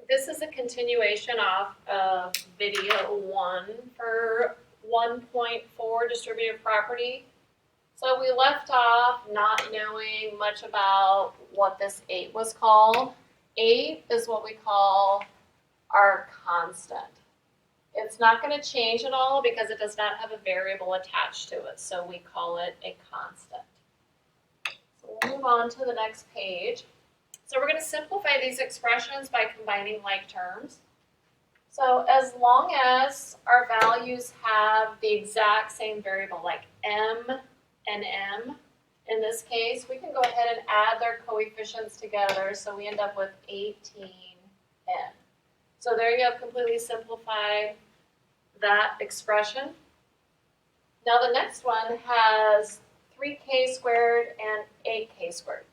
This is a continuation off of video 1 for 1.4 distributive property. So we left off not knowing much about what this 8 was called. 8 is what we call our constant. It's not going to change at all because it does not have a variable attached to it, so we call it a constant. So we'll move on to the next page. So we're going to simplify these expressions by combining like terms. So as long as our values have the exact same variable, like m and m, in this case, we can go ahead and add their coefficients together, so we end up with 18n. So there you have completely simplified that expression. Now the next one has 3k squared and 8k squared.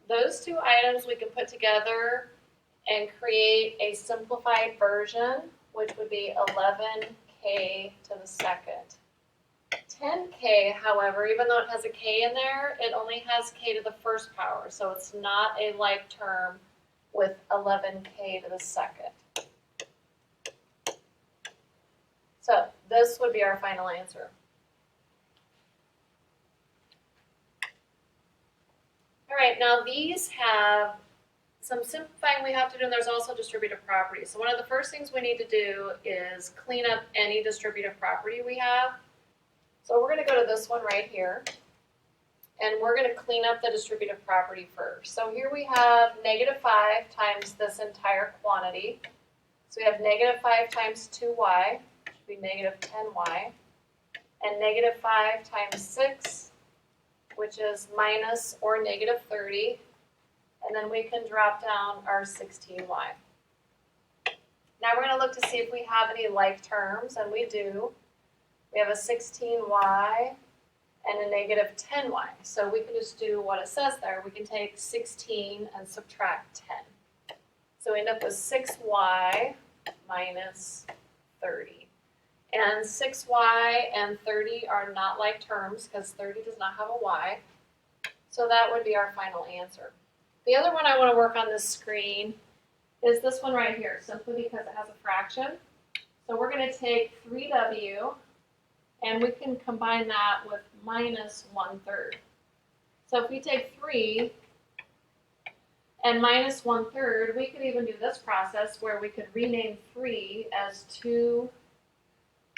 Those two items we can put together and create a simplified version, which would be 11k to the second. 10k, however, even though it has a k in there, it only has k to the first power, so it's not a like term with 11k to the second. So this would be our final answer. All right, now these have some simplifying we have to do, and there's also distributive properties. So one of the first things we need to do is clean up any distributive property we have. So we're going to go to this one right here, and we're going to clean up the distributive property first. So here we have negative 5 times this entire quantity. So we have negative 5 times 2y, which would be negative 10y, and negative 5 times 6, which is minus or negative 30, and then we can drop down our 16y. Now we're going to look to see if we have any like terms, and we do. We have a 16y and a negative 10y, so we can just do what it says there. We can take 16 and subtract 10. So we end up with 6y minus 30. And 6y and 30 are not like terms because 30 does not have a y. So that would be our final answer. The other one I want to work on this screen is this one right here, simply because it has a fraction. So we're going to take 3w, and we can combine that with minus 1/3. So if we take 3 and minus 1/3, we could even do this process where we could rename 3 as 2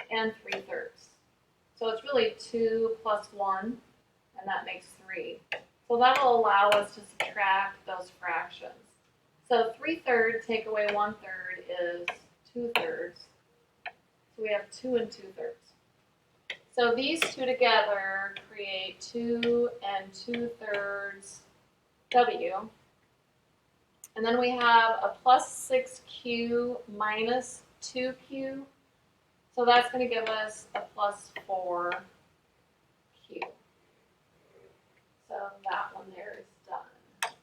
and 3/3. So it's really 2 plus 1, and that makes 3. So that will allow us to subtract those fractions. So 3/3 take away 1/3 is 2/3. So we have 2 and 2/3. So these two together create 2 and 2/3 w. And then we have a plus 6q minus 2q. So that's going to give us a plus 4q. So that one there is done.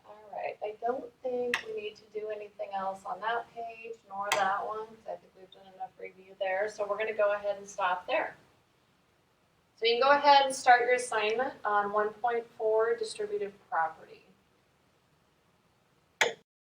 All right, I don't think we need to do anything else on that page, nor that one, because I think we've done enough review there. So we're going to go ahead and stop there. So you can go ahead and start your assignment on 1.4 distributive property.